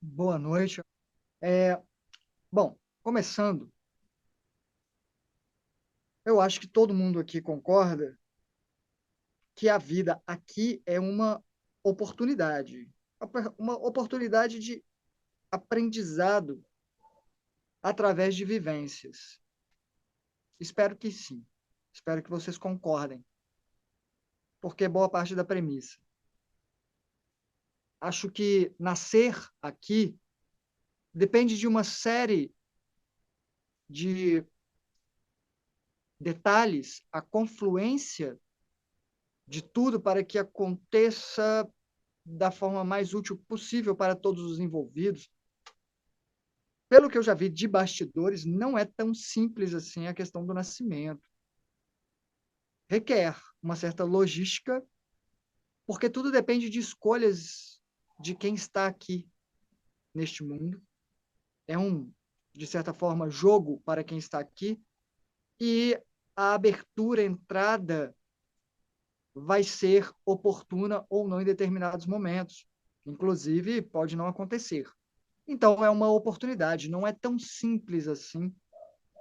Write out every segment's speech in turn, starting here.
Boa noite. É, bom, começando, eu acho que todo mundo aqui concorda que a vida aqui é uma oportunidade de aprendizado através de vivências. Espero que sim. Espero que vocês concordem, porque é boa parte da premissa. Acho que nascer aqui depende de uma série de detalhes, a confluência de tudo para que aconteça da forma mais útil possível para todos os envolvidos. Pelo que eu já vi de bastidores, não é tão simples assim a questão do nascimento. Requer uma certa logística, porque tudo depende de escolhas de quem está aqui neste mundo. É de certa forma, jogo para quem está aqui, e a abertura, a entrada, vai ser oportuna ou não em determinados momentos. Inclusive, pode não acontecer. Então, é uma oportunidade, não é tão simples assim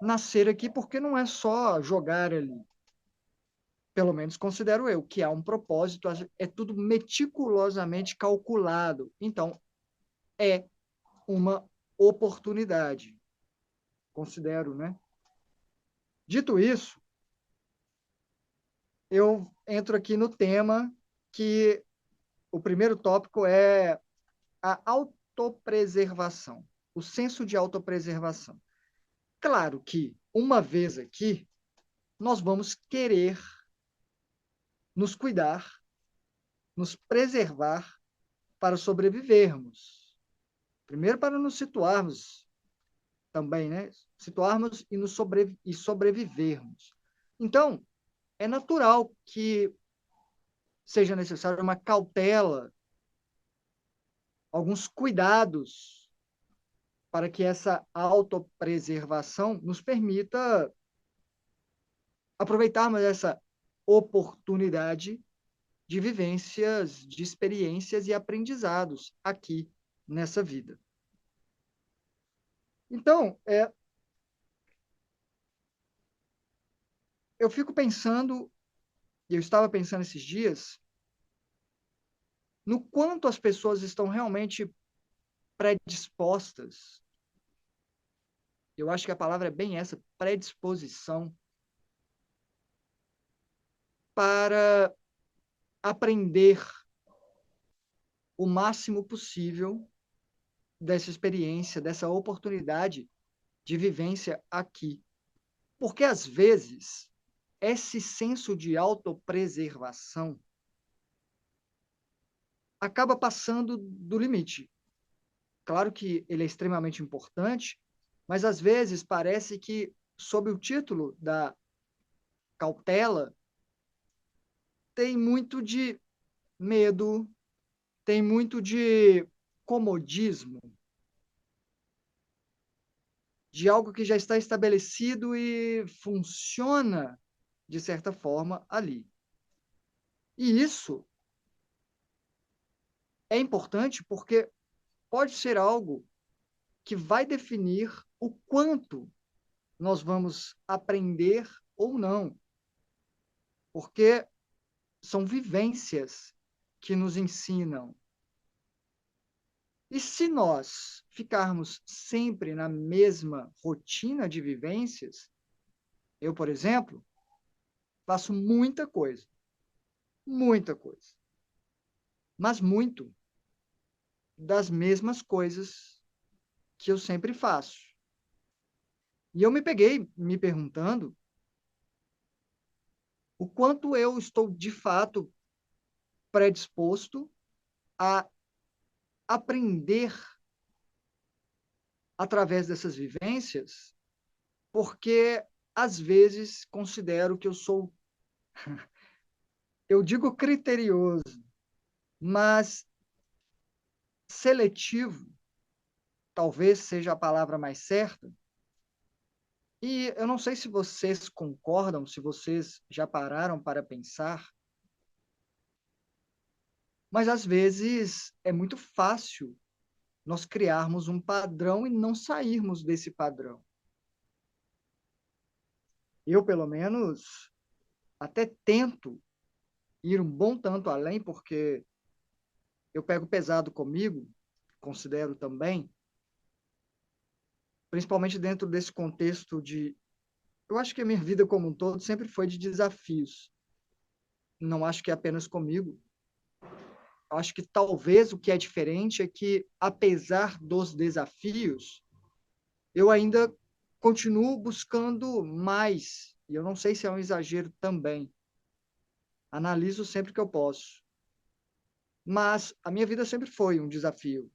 nascer aqui, porque não é só jogar ali. Pelo menos considero eu, que há um propósito, é tudo meticulosamente calculado. Então, é uma oportunidade, considero, né? Dito isso, eu entro aqui no tema que o primeiro tópico é a autopreservação, o senso de autopreservação. Claro que, uma vez aqui, nós vamos querer nos cuidar, nos preservar para sobrevivermos. Primeiro, para nos situarmos também, né? Situarmos e, e sobrevivermos. Então, é natural que seja necessária uma cautela, alguns cuidados para que essa autopreservação nos permita aproveitarmos essa oportunidade de vivências, de experiências e aprendizados aqui nessa vida. Então, eu fico pensando, e eu estava pensando esses dias, no quanto as pessoas estão realmente predispostas, eu acho que a palavra é bem essa, predisposição, para aprender o máximo possível dessa experiência, dessa oportunidade de vivência aqui. Porque, às vezes, esse senso de autopreservação acaba passando do limite. Claro que ele é extremamente importante, mas às vezes parece que, sob o título da cautela, tem muito de medo, tem muito de comodismo, de algo que já está estabelecido e funciona de certa forma ali. E isso é importante porque pode ser algo que vai definir o quanto nós vamos aprender ou não, porque são vivências que nos ensinam. E se nós ficarmos sempre na mesma rotina de vivências, eu, por exemplo, faço muita coisa, mas muito das mesmas coisas que eu sempre faço. E eu me peguei me perguntando o quanto eu estou de fato predisposto a aprender através dessas vivências, porque às vezes considero que eu sou, eu digo criterioso, mas seletivo, talvez seja a palavra mais certa. E eu não sei se vocês concordam, se vocês já pararam para pensar, mas às vezes é muito fácil nós criarmos um padrão e não sairmos desse padrão. Eu, pelo menos, até tento ir um bom tanto além, porque eu pego pesado comigo, considero também, principalmente dentro desse contexto de... Eu acho que a minha vida como um todo sempre foi de desafios. Não acho que é apenas comigo. Eu acho que talvez o que é diferente é que, apesar dos desafios, eu ainda continuo buscando mais. E eu não sei se é um exagero também. Analiso sempre que eu posso. Mas a minha vida sempre foi um desafio.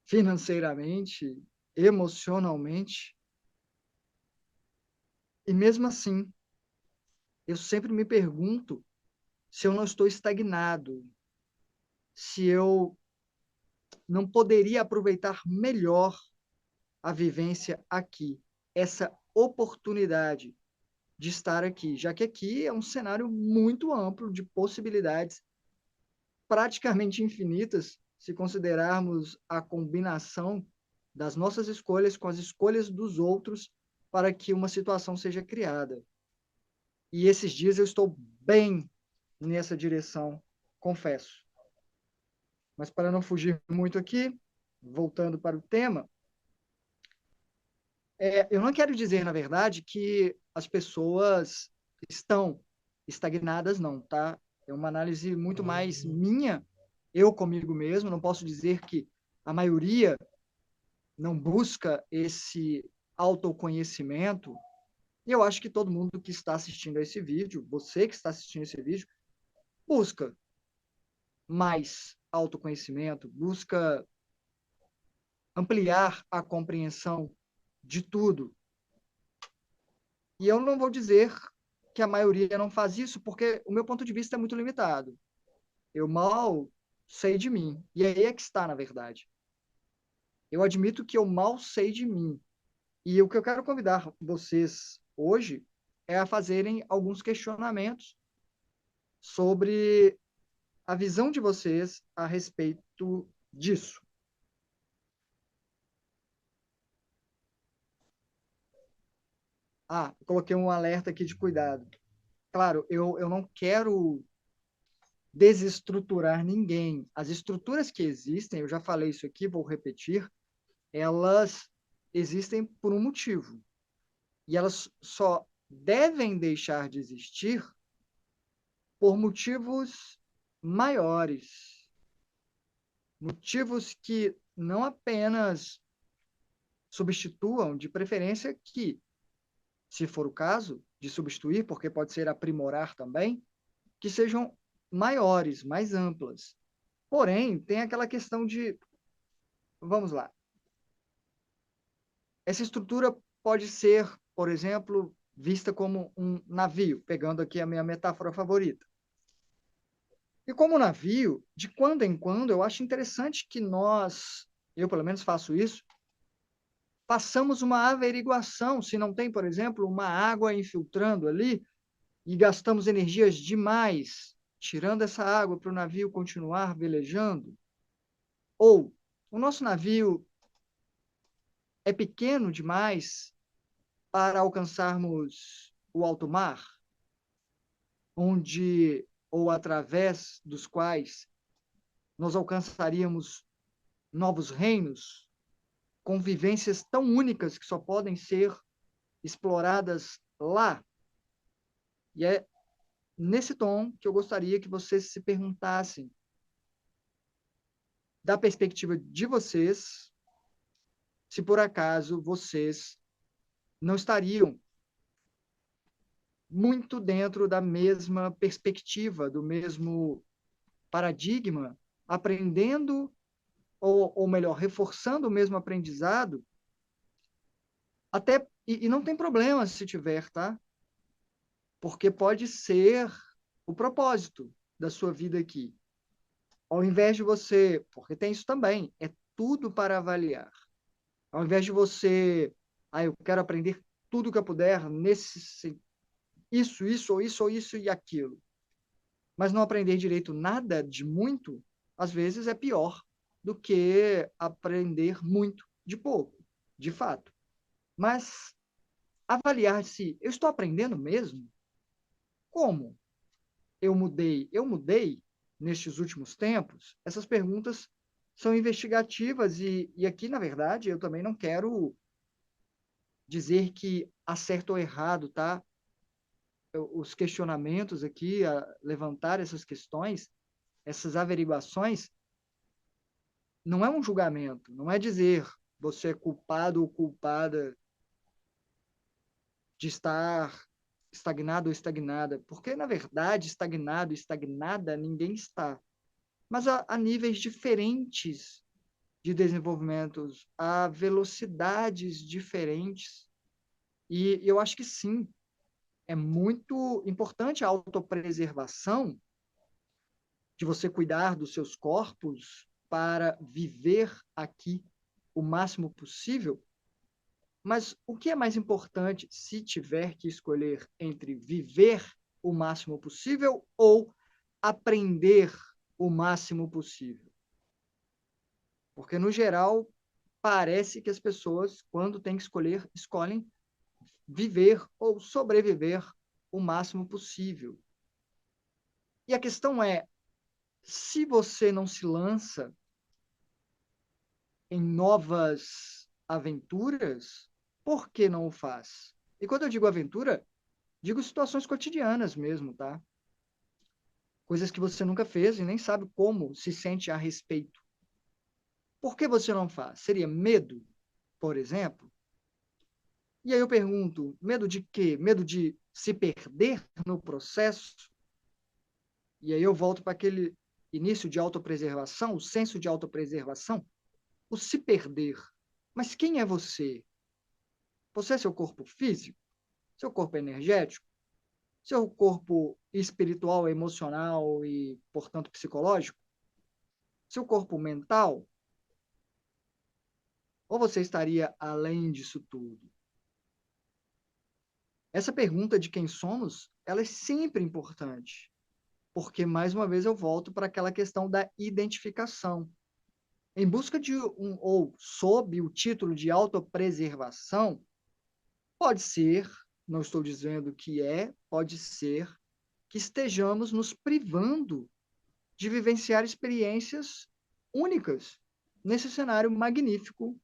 Financeiramente, emocionalmente. E mesmo assim, eu sempre me pergunto se eu não estou estagnado, se eu não poderia aproveitar melhor a vivência aqui, essa oportunidade de estar aqui, já que aqui é um cenário muito amplo de possibilidades, praticamente infinitas, se considerarmos a combinação das nossas escolhas com as escolhas dos outros para que uma situação seja criada. E esses dias eu estou bem nessa direção, confesso. Mas para não fugir muito aqui, voltando para o tema, eu não quero dizer, na verdade, que as pessoas estão estagnadas, não, tá? É uma análise muito mais minha, eu comigo mesmo. Não posso dizer que a maioria não busca esse autoconhecimento. E eu acho que todo mundo que está assistindo a esse vídeo, você que está assistindo esse vídeo, busca mais autoconhecimento, busca ampliar a compreensão de tudo. E eu não vou dizer que a maioria não faz isso, porque o meu ponto de vista é muito limitado. Eu mal sei de mim. E aí é que está, na verdade. Eu admito que eu mal sei de mim. E o que eu quero convidar vocês hoje é a fazerem alguns questionamentos sobre a visão de vocês a respeito disso. Ah, coloquei um alerta aqui de cuidado. Claro, eu não quero desestruturar ninguém. As estruturas que existem, eu já falei isso aqui, vou repetir, elas existem por um motivo. E elas só devem deixar de existir por motivos maiores. Motivos que não apenas substituam, de preferência que, se for o caso, de substituir, porque pode ser aprimorar também, que sejam maiores, mais amplas. Porém, tem aquela questão de, vamos lá, essa estrutura pode ser, por exemplo, vista como um navio, pegando aqui a minha metáfora favorita. E como navio, de quando em quando, eu acho interessante que nós, eu pelo menos faço isso, façamos uma averiguação se não tem, por exemplo, uma água infiltrando ali e gastamos energias demais tirando essa água para o navio continuar velejando. Ou o nosso navio é pequeno demais para alcançarmos o alto mar, onde ou através dos quais nós alcançaríamos novos reinos, convivências tão únicas que só podem ser exploradas lá. E é nesse tom que eu gostaria que vocês se perguntassem, da perspectiva de vocês, se por acaso vocês não estariam muito dentro da mesma perspectiva, do mesmo paradigma, aprendendo, ou melhor, reforçando o mesmo aprendizado, até, e não tem problema se tiver, tá? Porque pode ser o propósito da sua vida aqui. Ao invés de você, porque tem isso também, é tudo para avaliar. Ao invés de você, eu quero aprender tudo que eu puder nesse ou isso e aquilo, mas não aprender direito nada de muito, às vezes é pior. do que aprender muito de pouco, de fato. Mas avaliar se eu estou aprendendo mesmo? Como eu mudei? Eu mudei nestes últimos tempos? Essas perguntas são investigativas e aqui, na verdade, eu também não quero dizer que há certo ou errado, tá? Os questionamentos aqui, levantar essas questões, essas averiguações, não é um julgamento, não é dizer você é culpado ou culpada de estar estagnado ou estagnada, porque, na verdade, estagnado, estagnada, ninguém está. Mas há níveis diferentes de desenvolvimentos, há velocidades diferentes, e eu acho que sim, é muito importante a autopreservação, de você cuidar dos seus corpos para viver aqui o máximo possível. Mas o que é mais importante se tiver que escolher entre viver o máximo possível ou aprender o máximo possível? Porque, no geral, parece que as pessoas, quando têm que escolher, escolhem viver ou sobreviver o máximo possível. E a questão é, se você não se lança em novas aventuras, por que não o faz? E quando eu digo aventura, digo situações cotidianas mesmo, tá? Coisas que você nunca fez e nem sabe como se sente a respeito. Por que você não faz? Seria medo, por exemplo? E aí eu pergunto, medo de quê? Medo de se perder no processo? E aí eu volto para aquele início de autopreservação, o senso de autopreservação, o se perder. Mas quem é você? Você é seu corpo físico? Seu corpo energético? Seu corpo espiritual, emocional e, portanto, psicológico? Seu corpo mental? Ou você estaria além disso tudo? Essa pergunta de quem somos, ela é sempre importante, porque, mais uma vez, eu volto para aquela questão da identificação. Em busca de ou sob o título de autopreservação, pode ser, não estou dizendo que é, pode ser que estejamos nos privando de vivenciar experiências únicas nesse cenário magnífico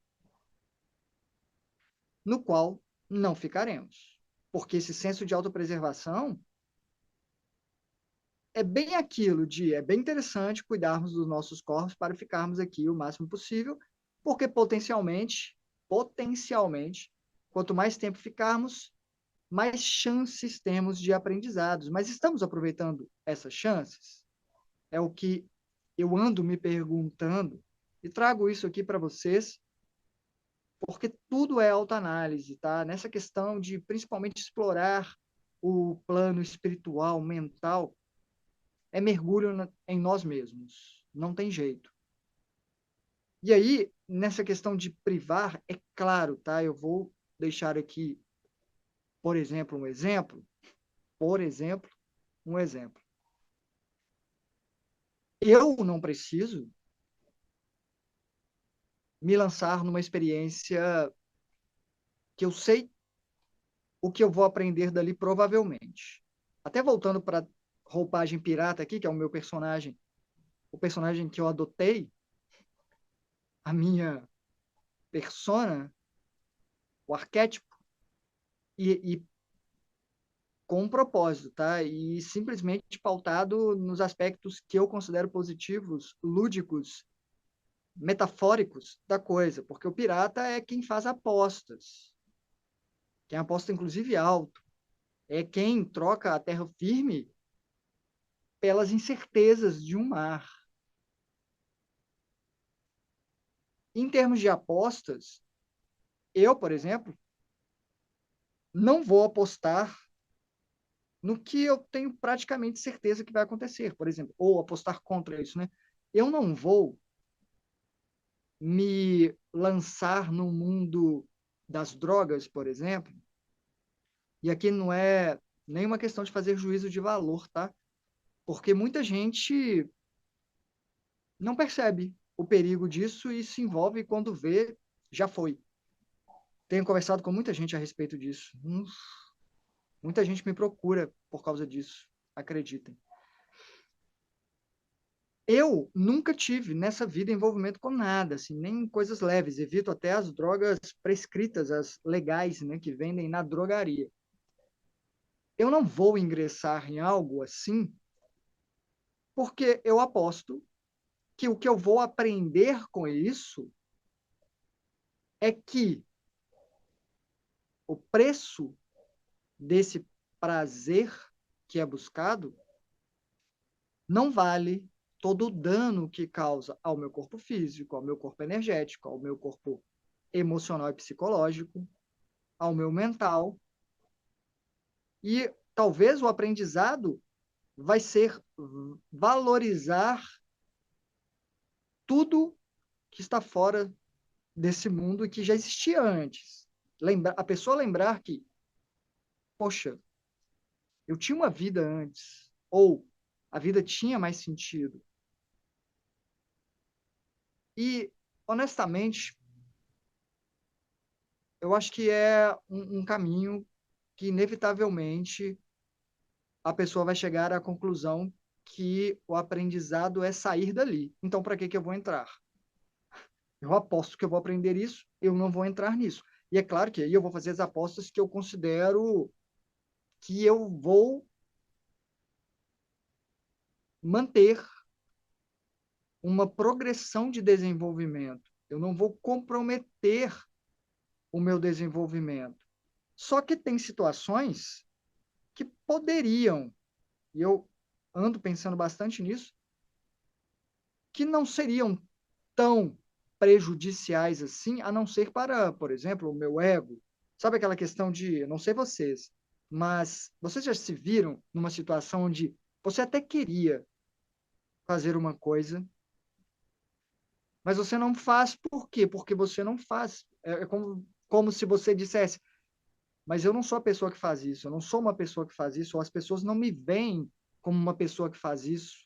no qual não ficaremos. Porque esse senso de autopreservação é bem aquilo de, é bem interessante cuidarmos dos nossos corpos para ficarmos aqui o máximo possível, porque potencialmente, quanto mais tempo ficarmos, mais chances temos de aprendizados. Mas estamos aproveitando essas chances? É o que eu ando me perguntando e trago isso aqui para vocês, porque tudo é autoanálise, tá? Nessa questão de principalmente explorar o plano espiritual, mental, é mergulho em nós mesmos. Não tem jeito. E aí, nessa questão de privar, é claro, tá? Eu vou deixar aqui, por exemplo, um exemplo. Eu não preciso me lançar numa experiência que eu sei o que eu vou aprender dali provavelmente. Até voltando para roupagem pirata aqui, que é o meu personagem, o personagem que eu adotei, a minha persona, o arquétipo, e com um propósito, tá? E simplesmente pautado nos aspectos que eu considero positivos, lúdicos, metafóricos da coisa, porque o pirata é quem faz apostas, quem aposta inclusive alto, é quem troca a terra firme pelas incertezas de um mar. Em termos de apostas, eu, por exemplo, não vou apostar no que eu tenho praticamente certeza que vai acontecer, por exemplo, ou apostar contra isso, né? Eu não vou me lançar no mundo das drogas, por exemplo, e aqui não é nenhuma questão de fazer juízo de valor, tá? Porque muita gente não percebe. o perigo disso e se envolve quando vê, já foi. Tenho conversado com muita gente a respeito disso. Muita gente me procura por causa disso, acreditem. Eu nunca tive nessa vida envolvimento com nada, assim, nem coisas leves. Evito até as drogas prescritas, as legais, né, que vendem na drogaria. Eu não vou ingressar em algo assim, porque eu aposto que o que eu vou aprender com isso é que o preço desse prazer que é buscado não vale todo o dano que causa ao meu corpo físico, ao meu corpo energético, ao meu corpo emocional e psicológico, ao meu mental. E talvez o aprendizado vai ser valorizar tudo que está fora desse mundo e que já existia antes. A pessoa lembrar que, poxa, eu tinha uma vida antes, ou a vida tinha mais sentido. E, honestamente, eu acho que é um caminho que, inevitavelmente, a pessoa vai chegar à conclusão que o aprendizado é sair dali. Então, para que eu vou entrar? Eu aposto que eu vou aprender isso, eu não vou entrar nisso. E é claro que aí eu vou fazer as apostas que eu considero que eu vou manter uma progressão de desenvolvimento. Eu não vou comprometer o meu desenvolvimento. Só que tem situações que poderiam, e eu ando pensando bastante nisso, que não seriam tão prejudiciais assim, a não ser para, por exemplo, o meu ego. Sabe aquela questão de, não sei vocês, mas vocês já se viram numa situação onde você até queria fazer uma coisa, mas você não faz por quê? Porque você não faz. É como se você dissesse, mas eu não sou a pessoa que faz isso, eu não sou uma pessoa que faz isso, ou as pessoas não me veem como uma pessoa que faz isso,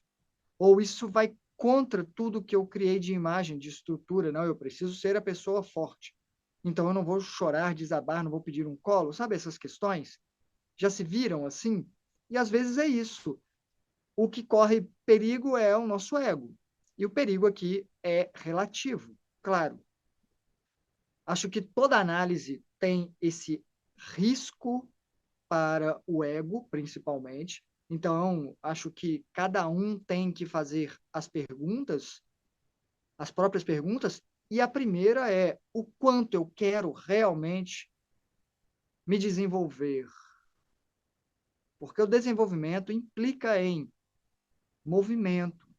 ou isso vai contra tudo que eu criei de imagem, de estrutura. Não, eu preciso ser a pessoa forte. Então eu não vou chorar, desabar, não vou pedir um colo, sabe essas questões? Já se viram assim? E às vezes é isso. O que corre perigo é o nosso ego. E o perigo aqui é relativo, claro. Acho que toda análise tem esse risco para o ego, principalmente. Então, acho que cada um tem que fazer as perguntas, as próprias perguntas, e a primeira é o quanto eu quero realmente me desenvolver. Porque o desenvolvimento implica em movimento.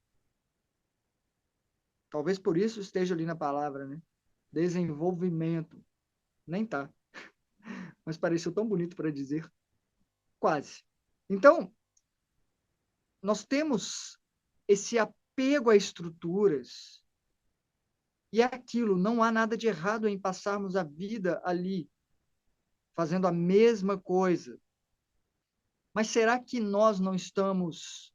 Talvez por isso esteja ali na palavra, né? Desenvolvimento. Nem tá, mas pareceu tão bonito para dizer. Quase. Então, nós temos esse apego a estruturas e é aquilo, não há nada de errado em passarmos a vida ali fazendo a mesma coisa. Mas será que nós não estamos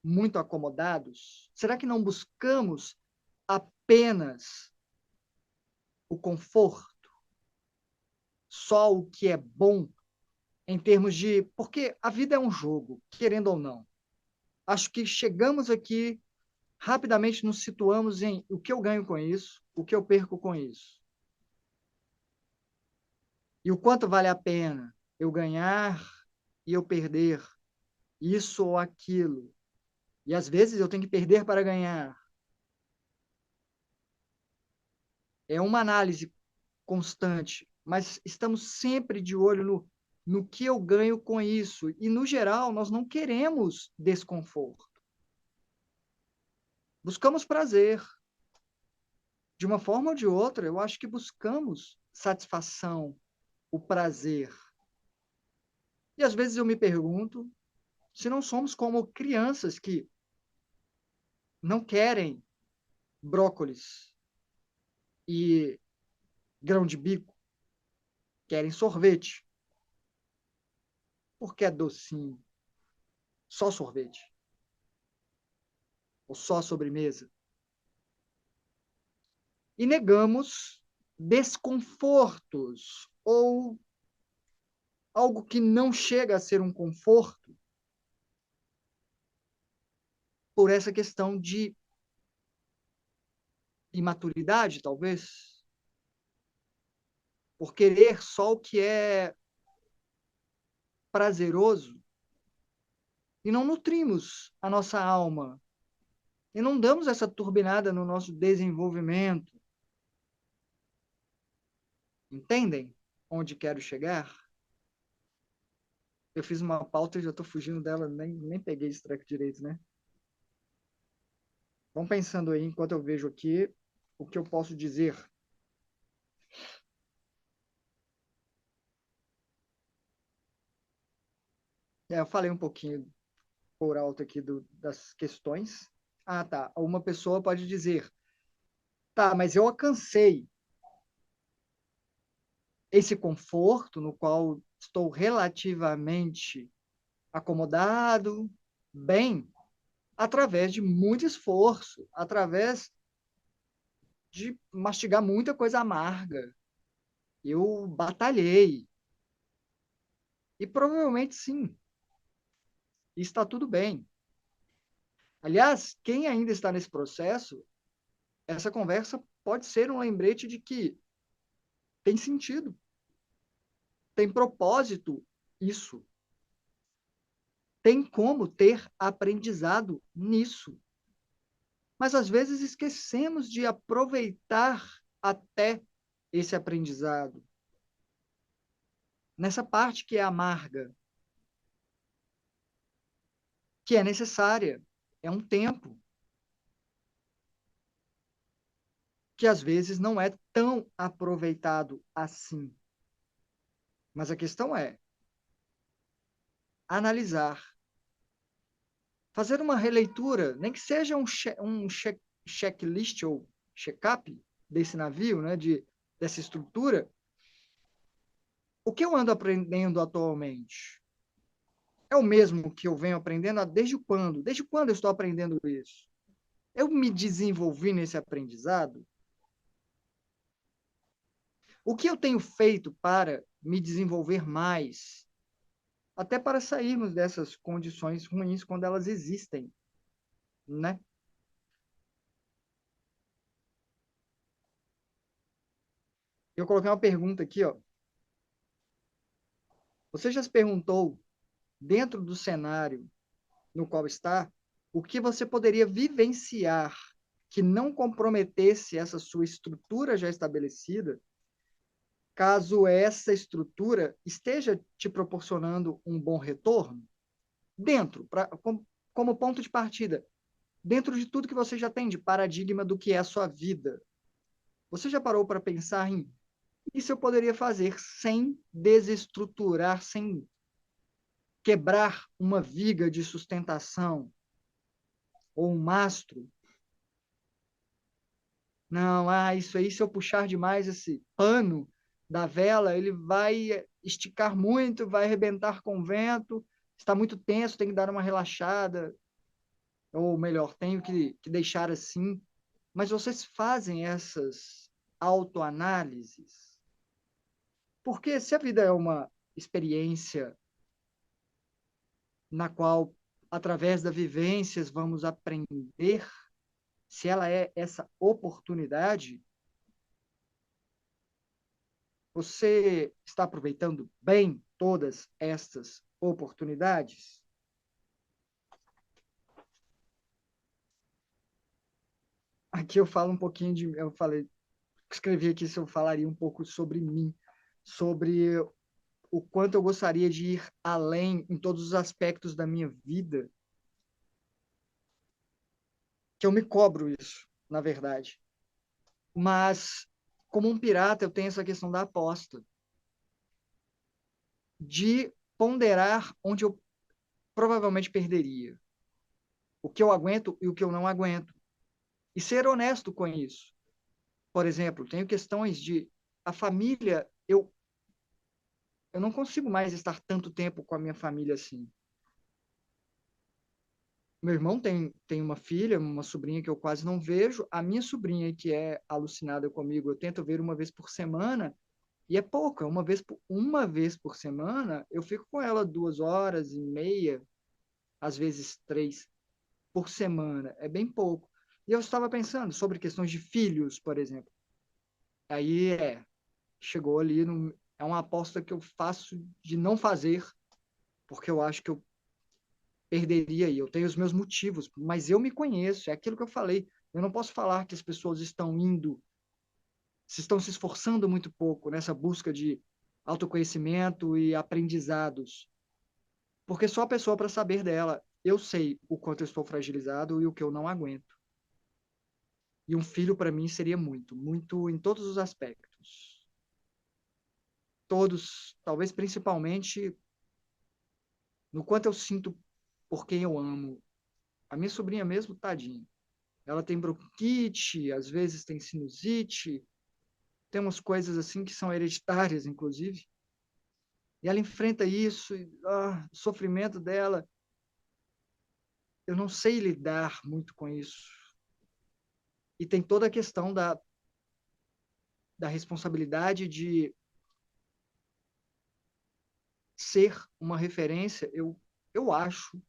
muito acomodados? Será que não buscamos apenas o conforto, só o que é bom em termos de, porque a vida é um jogo, querendo ou não. Acho que chegamos aqui rapidamente nos situamos em o que eu ganho com isso, o que eu perco com isso. E o quanto vale a pena eu ganhar e eu perder isso ou aquilo. E às vezes eu tenho que perder para ganhar. É uma análise constante, mas estamos sempre de olho no que eu ganho com isso. E, no geral, nós não queremos desconforto. Buscamos prazer. De uma forma ou de outra, eu acho que buscamos satisfação, o prazer. E às vezes eu me pergunto se não somos como crianças que não querem brócolis e grão de bico, querem sorvete, porque é docinho, só sorvete, ou só sobremesa. e negamos desconfortos ou algo que não chega a ser um conforto por essa questão de imaturidade, talvez, por querer só o que é prazeroso e não nutrimos a nossa alma e não damos essa turbinada no nosso desenvolvimento. Entendem onde quero chegar? Eu fiz uma pauta e já estou fugindo dela, nem peguei esse treco direito, né? Vão pensando aí, enquanto eu vejo aqui, o que eu posso dizer. Eu falei um pouquinho por alto aqui das questões. Ah, tá. Uma pessoa pode dizer, tá, mas eu alcancei esse conforto no qual estou relativamente acomodado, bem, através de muito esforço, através de mastigar muita coisa amarga. Eu batalhei. E provavelmente sim, está tudo bem. Aliás, quem ainda está nesse processo, essa conversa pode ser um lembrete de que tem sentido, tem propósito isso. Tem como ter aprendizado nisso. Mas às vezes esquecemos de aproveitar até esse aprendizado. Nessa parte que é amarga, que é necessária, é um tempo que às vezes não é tão aproveitado assim. Mas a questão é analisar, fazer uma releitura, nem que seja um checklist ou check-up desse navio, né, dessa estrutura. O que eu ando aprendendo atualmente? É o mesmo que eu venho aprendendo desde quando? Desde quando eu estou aprendendo isso? Eu me desenvolvi nesse aprendizado? O que eu tenho feito para me desenvolver mais? Até para sairmos dessas condições ruins quando elas existem, né? Eu coloquei uma pergunta aqui, ó. Você já se perguntou, dentro do cenário no qual está, o que você poderia vivenciar que não comprometesse essa sua estrutura já estabelecida, caso essa estrutura esteja te proporcionando um bom retorno? Dentro, como ponto de partida, dentro de tudo que você já tem de paradigma do que é a sua vida. Você já parou para pensar em isso eu poderia fazer sem desestruturar, sem quebrar uma viga de sustentação ou um mastro? Não, isso aí, se eu puxar demais esse pano da vela, ele vai esticar muito, vai arrebentar com o vento, está muito tenso, tem que dar uma relaxada, ou melhor, tenho que deixar assim. Mas vocês fazem essas autoanálises? Porque se a vida é uma experiência na qual, através das vivências, vamos aprender, se ela é essa oportunidade, você está aproveitando bem todas estas oportunidades? Aqui eu falo um pouquinho eu falei, escrevi aqui se eu falaria um pouco sobre mim, sobre o quanto eu gostaria de ir além em todos os aspectos da minha vida, que eu me cobro isso, na verdade. Mas, como um pirata, eu tenho essa questão da aposta, de ponderar onde eu provavelmente perderia, o que eu aguento e o que eu não aguento, e ser honesto com isso. Por exemplo, tenho questões de a família, eu não consigo mais estar tanto tempo com a minha família assim. Meu irmão tem uma filha, uma sobrinha que eu quase não vejo. A minha sobrinha, que é alucinada comigo, eu tento ver uma vez por semana, e é pouco, é uma vez por semana, eu fico com ela 2 horas e meia, às vezes 3 por semana, é bem pouco. E eu estava pensando sobre questões de filhos, por exemplo. Aí chegou ali, é uma aposta que eu faço de não fazer, porque eu acho que eu perderia, e eu tenho os meus motivos, mas eu me conheço, é aquilo que eu falei. Eu não posso falar que as pessoas estão se esforçando muito pouco nessa busca de autoconhecimento e aprendizados, porque só a pessoa para saber dela, eu sei o quanto eu estou fragilizado e o que eu não aguento. E um filho para mim seria muito, muito em todos os aspectos. Todos, talvez principalmente no quanto eu sinto por quem eu amo. A minha sobrinha mesmo, tadinha. Ela tem bronquite, às vezes tem sinusite, tem umas coisas assim que são hereditárias, inclusive. E ela enfrenta isso, o sofrimento dela, eu não sei lidar muito com isso. E tem toda a questão da responsabilidade de ser uma referência, eu acho,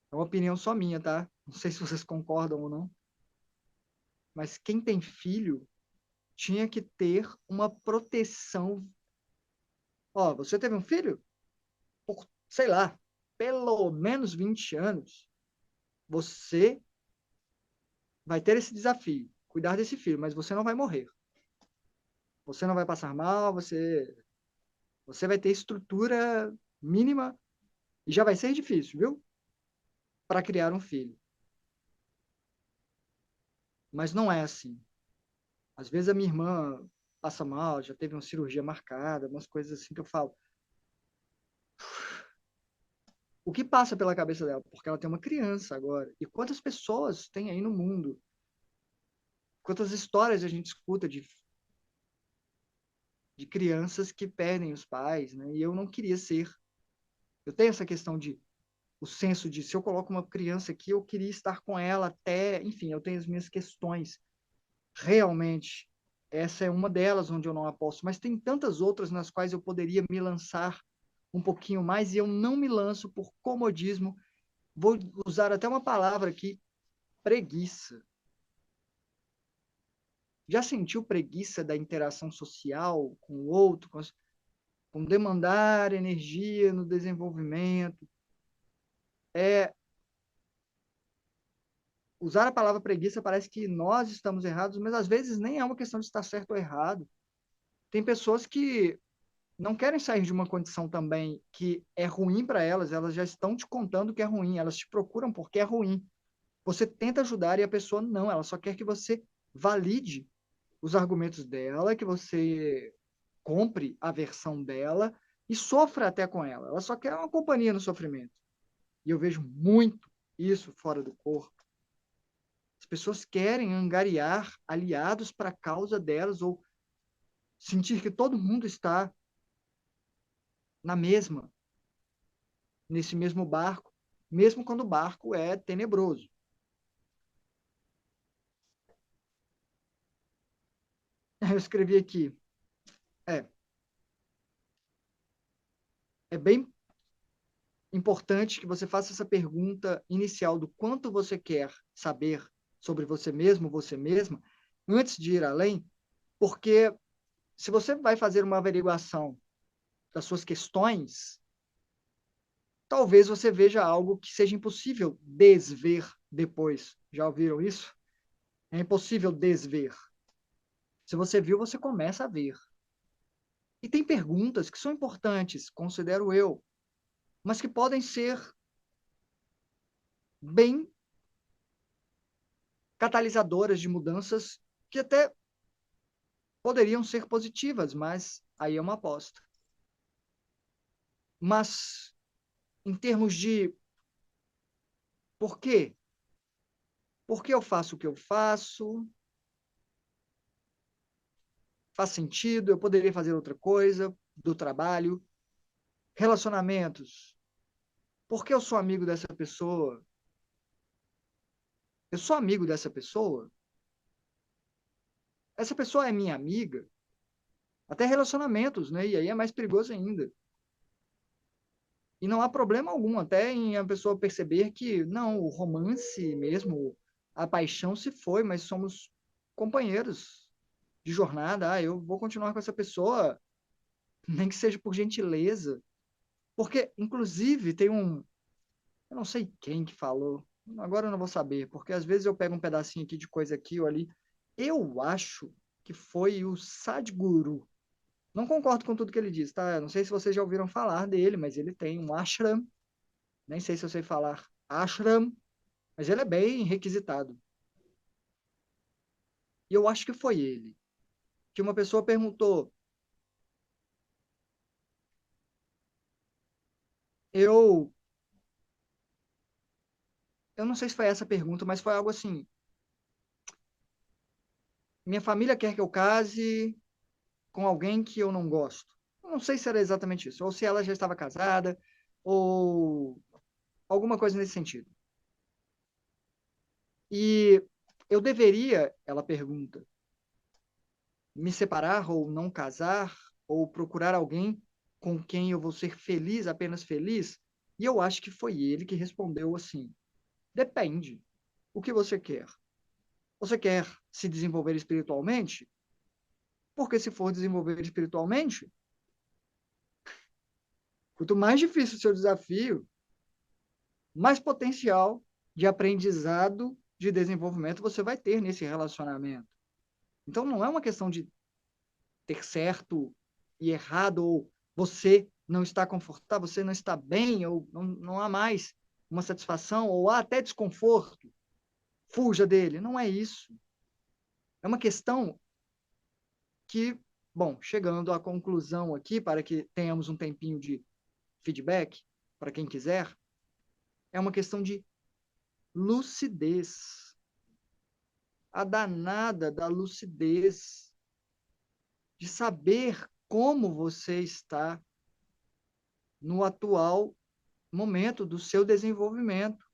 é uma opinião só minha, tá? Não sei se vocês concordam ou não, mas quem tem filho tinha que ter uma proteção. Ó, você teve um filho? Por, sei lá, pelo menos 20 anos, você vai ter esse desafio, cuidar desse filho, mas você não vai morrer. Você não vai passar mal, você vai ter estrutura mínima e já vai ser difícil, viu? Para criar um filho. Mas não é assim. Às vezes a minha irmã passa mal, já teve uma cirurgia marcada, umas coisas assim que eu falo. O que passa pela cabeça dela? Porque ela tem uma criança agora. E quantas pessoas tem aí no mundo? Quantas histórias a gente escuta de crianças que perdem os pais, né? E eu não queria ser. Eu tenho essa questão de o senso de se eu coloco uma criança aqui, eu queria estar com ela até, enfim, eu tenho as minhas questões. Realmente, essa é uma delas onde eu não aposto, mas tem tantas outras nas quais eu poderia me lançar um pouquinho mais e eu não me lanço por comodismo. Vou usar até uma palavra aqui, preguiça. Já sentiu preguiça da interação social com o outro, com demandar energia no desenvolvimento? É, usar a palavra preguiça parece que nós estamos errados, mas às vezes nem é uma questão de estar certo ou errado. Tem pessoas que não querem sair de uma condição também que é ruim para elas, elas já estão te contando que é ruim, elas te procuram porque é ruim. Você tenta ajudar e a pessoa não, ela só quer que você valide os argumentos dela, que você compre a versão dela e sofra até com ela. Ela só quer uma companhia no sofrimento. E eu vejo muito isso fora do corpo. As pessoas querem angariar aliados para a causa delas ou sentir que todo mundo está na mesma, nesse mesmo barco, mesmo quando o barco é tenebroso. Eu escrevi aqui, é, é bem importante que você faça essa pergunta inicial do quanto você quer saber sobre você mesmo, você mesma, antes de ir além, porque se você vai fazer uma averiguação das suas questões, talvez você veja algo que seja impossível desver depois. Já ouviram isso? É impossível desver. Se você viu, você começa a ver. E tem perguntas que são importantes, considero eu, mas que podem ser bem catalisadoras de mudanças que até poderiam ser positivas, mas aí é uma aposta. Mas, em termos de por quê? Por que eu faço o que eu faço? Faz sentido? Eu poderia fazer outra coisa do trabalho? Relacionamentos. Por que eu sou amigo dessa pessoa? eu sou amigo dessa pessoa, essa pessoa é minha amiga, até relacionamentos, né? E aí é mais perigoso ainda. E não há problema algum, até em a pessoa perceber que, não, o romance mesmo, a paixão se foi, mas somos companheiros de jornada. Ah, eu vou continuar com essa pessoa, nem que seja por gentileza. Porque, inclusive, tem um. Eu não sei quem que falou, agora eu não vou saber, porque às vezes eu pego um pedacinho aqui de coisa aqui ou ali. Eu acho que foi o Sadhguru. Não concordo com tudo que ele diz, tá? Não sei se vocês já ouviram falar dele, mas ele tem um ashram. Nem sei se eu sei falar ashram, mas ele é bem requisitado. E eu acho que foi ele. Que uma pessoa perguntou, eu, eu não sei se foi essa pergunta, mas foi algo assim, minha família quer que eu case com alguém que eu não gosto. Eu não sei se era exatamente isso, ou se ela já estava casada, ou alguma coisa nesse sentido. E eu deveria, ela pergunta, me separar ou não casar, ou procurar alguém com quem eu vou ser feliz, apenas feliz? E eu acho que foi ele que respondeu assim: depende. O que você quer? Você quer se desenvolver espiritualmente? Porque se for desenvolver espiritualmente, quanto mais difícil o seu desafio, mais potencial de aprendizado, de desenvolvimento você vai ter nesse relacionamento. Então não é uma questão de ter certo e errado, ou você não está confortável, você não está bem, ou não há mais uma satisfação, ou há até desconforto. Fuja dele. Não é isso. É uma questão que, bom, chegando à conclusão aqui, para que tenhamos um tempinho de feedback, para quem quiser, é uma questão de lucidez. A danada da lucidez, de saber como você está no atual momento do seu desenvolvimento.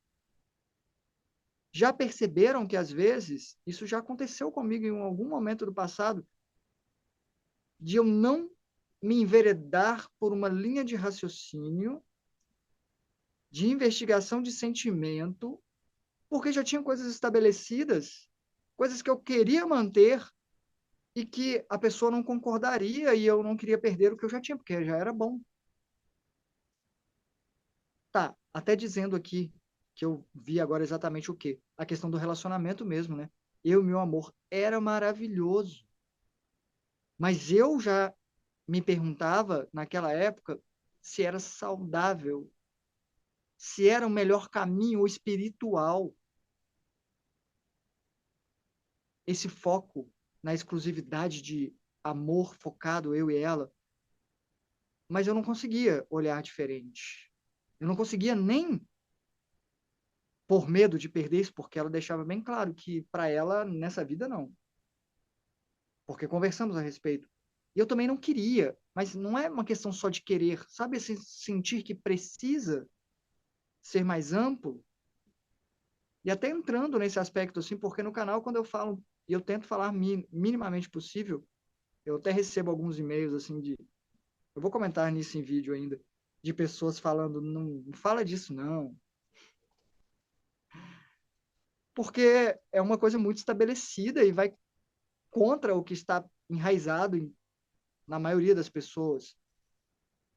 Já perceberam que, às vezes, isso já aconteceu comigo em algum momento do passado, de eu não me enveredar por uma linha de raciocínio, de investigação de sentimento, porque já tinha coisas estabelecidas, coisas que eu queria manter e que a pessoa não concordaria e eu não queria perder o que eu já tinha, porque já era bom. Tá, até dizendo aqui que eu vi agora exatamente o quê? A questão do relacionamento mesmo, né? Eu, meu amor, era maravilhoso. Mas eu já me perguntava, naquela época, se era saudável, se era o melhor caminho espiritual, esse foco na exclusividade de amor focado, eu e ela. Mas eu não conseguia olhar diferente. Eu não conseguia nem por medo de perder isso, porque ela deixava bem claro que para ela, nessa vida, não. Porque conversamos a respeito. E eu também não queria, mas não é uma questão só de querer, sabe? Esse sentir que precisa ser mais amplo. E até entrando nesse aspecto, assim, porque no canal, quando eu falo, e eu tento falar minimamente possível, eu até recebo alguns e-mails, assim, de. Eu vou comentar nisso em vídeo ainda, de pessoas falando, não fala disso, não. Porque é uma coisa muito estabelecida e vai contra o que está enraizado na maioria das pessoas.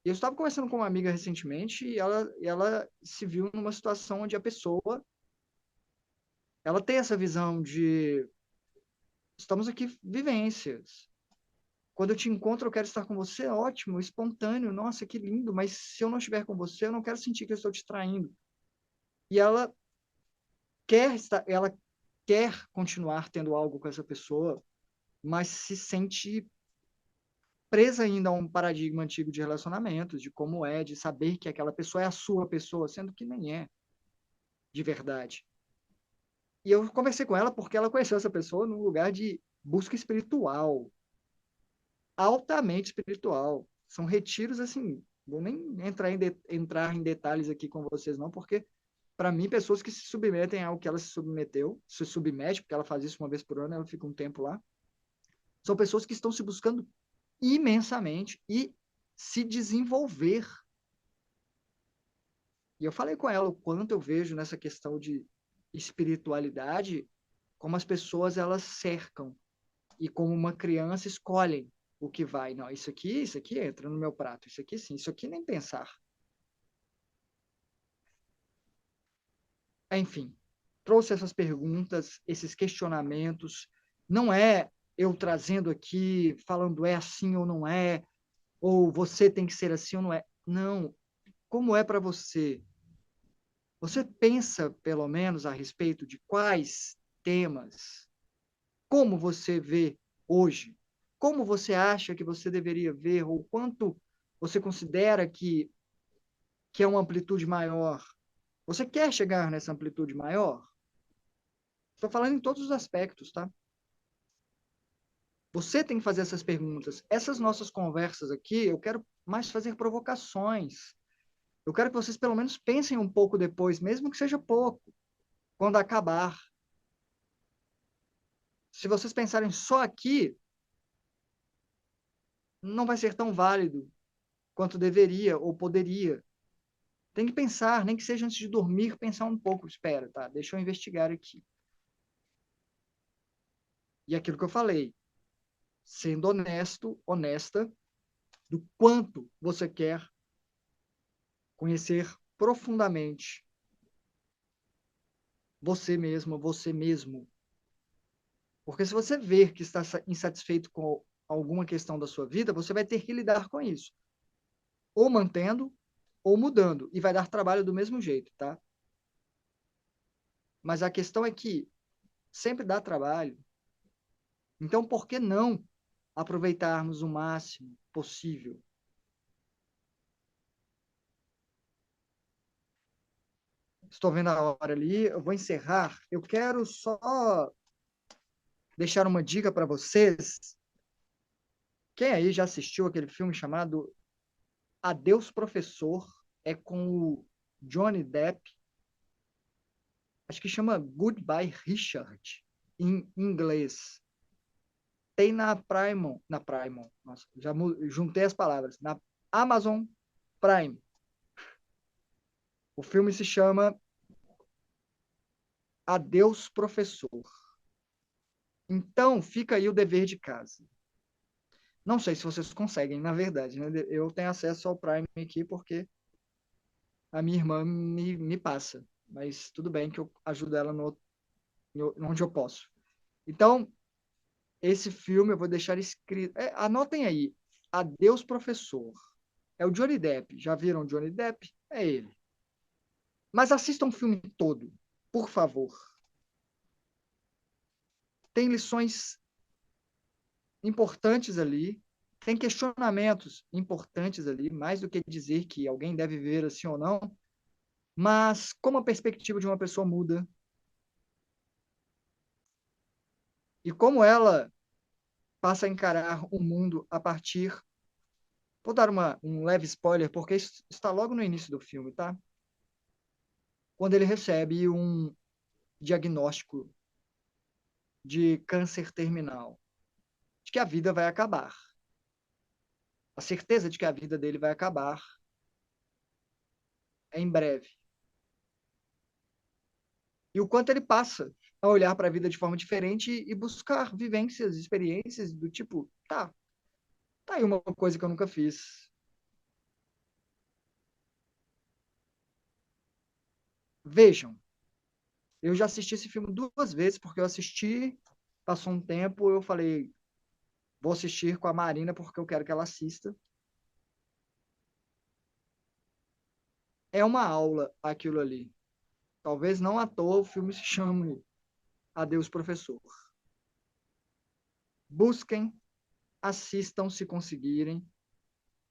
Eu estava conversando com uma amiga recentemente e ela se viu numa situação onde a pessoa ela tem essa visão de estamos aqui vivências. Quando eu te encontro, eu quero estar com você, ótimo, espontâneo, nossa, que lindo, mas se eu não estiver com você, eu não quero sentir que eu estou te traindo. E ela quer continuar tendo algo com essa pessoa, mas se sente presa ainda a um paradigma antigo de relacionamentos, de como é, de saber que aquela pessoa é a sua pessoa, sendo que nem é de verdade. E eu conversei com ela porque ela conheceu essa pessoa num lugar de busca espiritual, altamente espiritual. São retiros assim, vou nem entrar em detalhes aqui com vocês não, porque para mim, pessoas que se submetem ao que ela se submete, porque ela faz isso uma vez por ano, ela fica um tempo lá, são pessoas que estão se buscando imensamente e se desenvolver. E eu falei com ela o quanto eu vejo nessa questão de espiritualidade, como as pessoas elas cercam e como uma criança escolhem o que vai. Não, isso aqui entra no meu prato, isso aqui sim, isso aqui nem pensar. Enfim, trouxe essas perguntas, esses questionamentos. Não é eu trazendo aqui, falando é assim ou não é, ou você tem que ser assim ou não é. Não. Como é para você? Você pensa, pelo menos, a respeito de quais temas, como você vê hoje, como você acha que você deveria ver, ou quanto você considera que é uma amplitude maior? Você quer chegar nessa amplitude maior? Estou falando em todos os aspectos, tá? Você tem que fazer essas perguntas. Essas nossas conversas aqui, eu quero mais fazer provocações. Eu quero que vocês pelo menos pensem um pouco depois, mesmo que seja pouco, quando acabar. Se vocês pensarem só aqui, não vai ser tão válido quanto deveria ou poderia. Tem que pensar, nem que seja antes de dormir, pensar um pouco. Espera, tá? Deixa eu investigar aqui. E aquilo que eu falei, sendo honesto, honesta, do quanto você quer conhecer profundamente você mesma, você mesmo. Porque se você ver que está insatisfeito com alguma questão da sua vida, você vai ter que lidar com isso. Ou mantendo, ou mudando. E vai dar trabalho do mesmo jeito, tá? Mas a questão é que sempre dá trabalho. Então, por que não aproveitarmos o máximo possível? Estou vendo a hora ali, eu vou encerrar. Eu quero só deixar uma dica para vocês. Quem aí já assistiu aquele filme chamado Adeus Professor? É com o Johnny Depp. Acho que chama Goodbye Richard, em inglês. Tem na Prime, nossa, já juntei as palavras, na Amazon Prime. O filme se chama Adeus Professor. Então, fica aí o dever de casa. Não sei se vocês conseguem, na verdade, né? Eu tenho acesso ao Prime aqui porque a minha irmã me passa. Mas tudo bem que eu ajudo ela onde eu posso. Então, esse filme eu vou deixar escrito. Anotem aí. Adeus, Professor. É o Johnny Depp. Já viram o Johnny Depp? É ele. Mas assistam o filme todo, por favor. Tem lições importantes ali, tem questionamentos importantes ali, mais do que dizer que alguém deve viver assim ou não, mas como a perspectiva de uma pessoa muda e como ela passa a encarar o mundo a partir. Vou dar um leve spoiler, porque isso está logo no início do filme, tá? Quando ele recebe um diagnóstico de câncer terminal, de que a vida vai acabar. A certeza de que a vida dele vai acabar é em breve. E o quanto ele passa a olhar para a vida de forma diferente e buscar vivências, experiências do tipo, tá aí uma coisa que eu nunca fiz. Vejam, eu já assisti esse filme 2 vezes, porque eu assisti, passou um tempo, eu falei, vou assistir com a Marina porque eu quero que ela assista. É uma aula aquilo ali. Talvez não à toa o filme se chame Adeus, Professor. Busquem, assistam se conseguirem.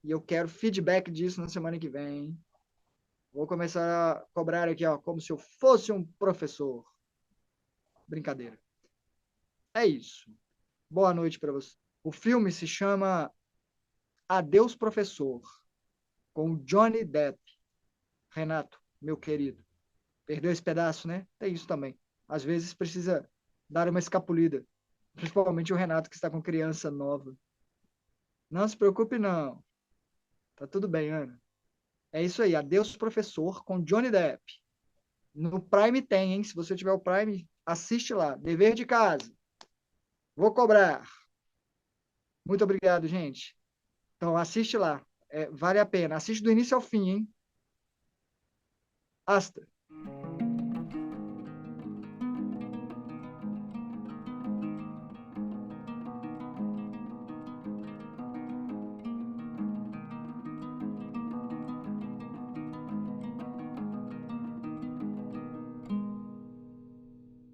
E eu quero feedback disso na semana que vem. Vou começar a cobrar aqui, ó, como se eu fosse um professor. Brincadeira. É isso. Boa noite para você. O filme se chama Adeus, Professor, com Johnny Depp. Renato, meu querido, Perdeu esse pedaço, né? Tem isso também. Às vezes precisa dar uma escapulida. Principalmente o Renato, que está com criança nova. Não se preocupe, não. Tá tudo bem, Ana. É isso aí. Adeus, professor, com Johnny Depp. No Prime tem, hein? Se você tiver o Prime, assiste lá. Dever de casa. Vou cobrar. Muito obrigado, gente. Então, assiste lá. Vale a pena. Assiste do início ao fim, hein? Hasta.